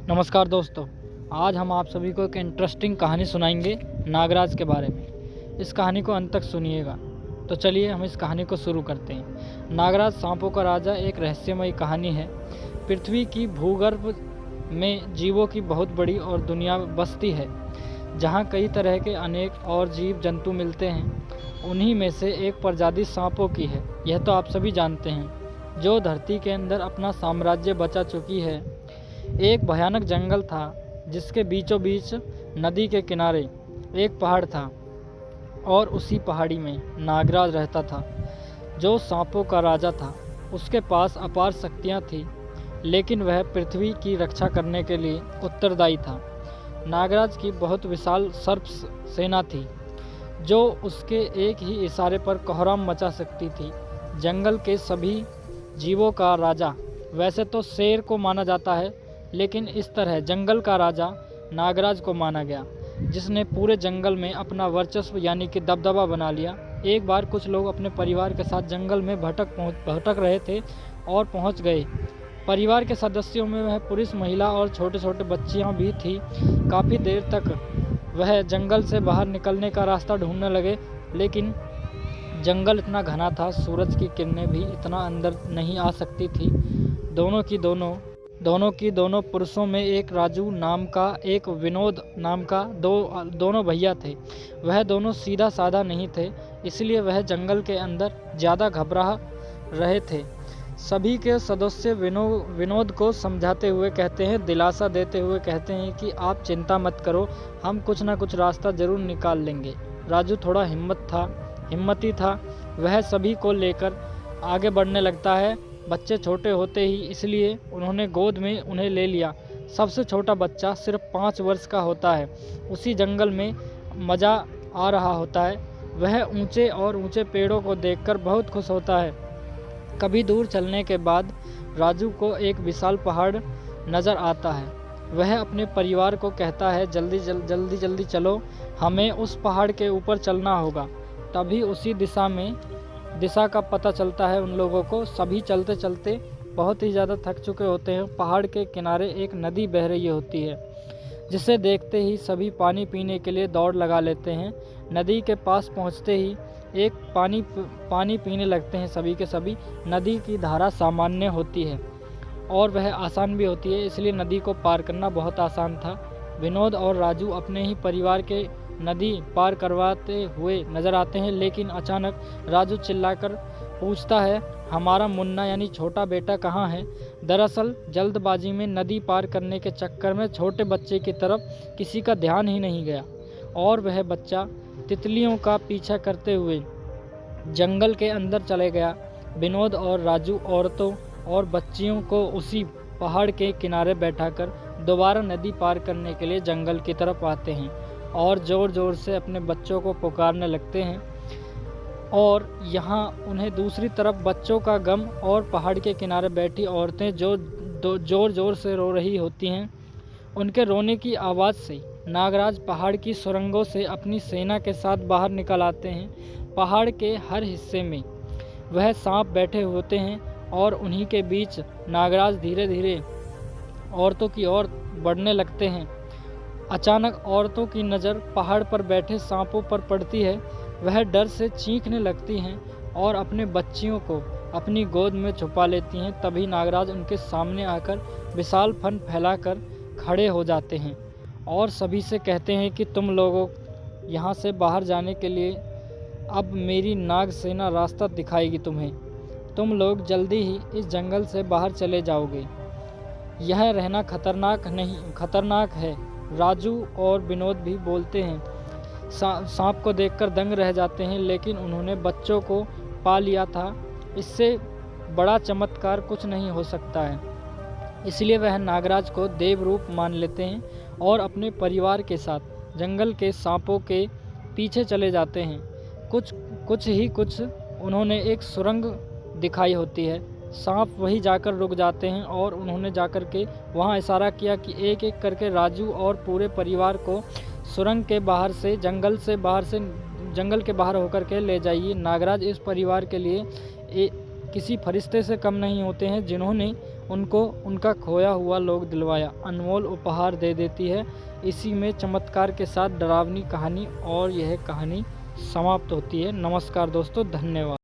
नमस्कार दोस्तों, आज हम आप सभी को एक इंटरेस्टिंग कहानी सुनाएंगे नागराज के बारे में। इस कहानी को अंत तक सुनिएगा। तो चलिए हम इस कहानी को शुरू करते हैं। नागराज सांपों का राजा एक रहस्यमयी कहानी है। पृथ्वी की भूगर्भ में जीवों की बहुत बड़ी और दुनिया बसती है, जहाँ कई तरह के अनेक और जीव जंतु मिलते हैं। उन्हीं में से एक प्रजाति सांपों की है, यह तो आप सभी जानते हैं, जो धरती के अंदर अपना साम्राज्य बचा चुकी है। एक भयानक जंगल था, जिसके बीचों बीच नदी के किनारे एक पहाड़ था, और उसी पहाड़ी में नागराज रहता था, जो सांपों का राजा था। उसके पास अपार शक्तियाँ थीं, लेकिन वह पृथ्वी की रक्षा करने के लिए उत्तरदायी था। नागराज की बहुत विशाल सर्प सेना थी, जो उसके एक ही इशारे पर कोहराम मचा सकती थी। जंगल के सभी जीवों का राजा वैसे तो शेर को माना जाता है, लेकिन इस तरह जंगल का राजा नागराज को माना गया, जिसने पूरे जंगल में अपना वर्चस्व यानी कि दबदबा बना लिया। एक बार कुछ लोग अपने परिवार के साथ जंगल में भटक रहे थे और पहुंच गए। परिवार के सदस्यों में वह पुरुष, महिला और छोटे छोटे बच्चियां भी थी। काफ़ी देर तक वह जंगल से बाहर निकलने का रास्ता ढूंढने लगे, लेकिन जंगल इतना घना था, सूरज की किरणें भी इतना अंदर नहीं आ सकती थी। दोनों की दोनों पुरुषों में एक राजू नाम का, एक विनोद नाम का दोनों भैया थे। वह दोनों सीधा साधा नहीं थे, इसलिए वह जंगल के अंदर ज़्यादा घबरा रहे थे। सभी के सदस्य विनोद को समझाते हुए कहते हैं, दिलासा देते हुए कहते हैं कि आप चिंता मत करो, हम कुछ ना कुछ रास्ता ज़रूर निकाल लेंगे। राजू थोड़ा हिम्मती था। वह सभी को लेकर आगे बढ़ने लगता है। बच्चे छोटे होते ही इसलिए उन्होंने गोद में उन्हें ले लिया। सबसे छोटा बच्चा सिर्फ 5 वर्ष का होता है। उसी जंगल में मज़ा आ रहा होता है। वह ऊंचे और ऊंचे पेड़ों को देखकर बहुत खुश होता है। कभी दूर चलने के बाद राजू को एक विशाल पहाड़ नज़र आता है। वह अपने परिवार को कहता है, जल्दी चलो, हमें उस पहाड़ के ऊपर चलना होगा। तभी उसी दिशा का पता चलता है उन लोगों को। सभी चलते चलते बहुत ही ज़्यादा थक चुके होते हैं। पहाड़ के किनारे एक नदी बह रही होती है, जिसे देखते ही सभी पानी पीने के लिए दौड़ लगा लेते हैं। नदी के पास पहुंचते ही एक पानी पीने लगते हैं सभी के सभी। नदी की धारा सामान्य होती है और वह आसान भी होती है, इसलिए नदी को पार करना बहुत आसान था। विनोद और राजू अपने ही परिवार के नदी पार करवाते हुए नजर आते हैं, लेकिन अचानक राजू चिल्लाकर पूछता है, हमारा मुन्ना यानी छोटा बेटा कहाँ है? दरअसल जल्दबाजी में नदी पार करने के चक्कर में छोटे बच्चे की तरफ किसी का ध्यान ही नहीं गया, और वह बच्चा तितलियों का पीछा करते हुए जंगल के अंदर चले गया। विनोद और राजू औरतों और बच्चियों को उसी पहाड़ के किनारे बैठाकर दोबारा नदी पार करने के लिए जंगल की तरफ आते हैं और ज़ोर ज़ोर से अपने बच्चों को पुकारने लगते हैं। और यहाँ उन्हें दूसरी तरफ बच्चों का गम और पहाड़ के किनारे बैठी औरतें जो ज़ोर ज़ोर से रो रही होती हैं। उनके रोने की आवाज़ से नागराज पहाड़ की सुरंगों से अपनी सेना के साथ बाहर निकल आते हैं। पहाड़ के हर हिस्से में वह सांप बैठे होते हैं और उन्हीं के बीच नागराज धीरे धीरे औरतों की ओर बढ़ने लगते हैं। अचानक औरतों की नज़र पहाड़ पर बैठे सांपों पर पड़ती है। वह डर से चीखने लगती हैं और अपने बच्चियों को अपनी गोद में छुपा लेती हैं। तभी नागराज उनके सामने आकर विशाल फन फैलाकर खड़े हो जाते हैं और सभी से कहते हैं कि तुम लोगों यहाँ से बाहर जाने के लिए अब मेरी नाग सेना रास्ता दिखाएगी तुम्हें। तुम लोग जल्दी ही इस जंगल से बाहर चले जाओगे। यह रहना खतरनाक है। राजू और विनोद भी बोलते हैं। सांप को देखकर दंग रह जाते हैं, लेकिन उन्होंने बच्चों को पा लिया था। इससे बड़ा चमत्कार कुछ नहीं हो सकता है। इसलिए वह नागराज को देव रूप मान लेते हैं और अपने परिवार के साथ जंगल के सांपों के पीछे चले जाते हैं। कुछ उन्होंने एक सुरंग दिखाई होती है। सांप वहीं जाकर रुक जाते हैं और उन्होंने जाकर के वहां इशारा किया कि एक एक करके राजू और पूरे परिवार को सुरंग के बाहर से जंगल के बाहर होकर के ले जाइए। नागराज इस परिवार के लिए किसी फरिश्ते से कम नहीं होते हैं, जिन्होंने उनको उनका खोया हुआ लोक दिलवाया, अनमोल उपहार दे देती है। इसी में चमत्कार के साथ डरावनी कहानी और यह कहानी समाप्त होती है। नमस्कार दोस्तों, धन्यवाद।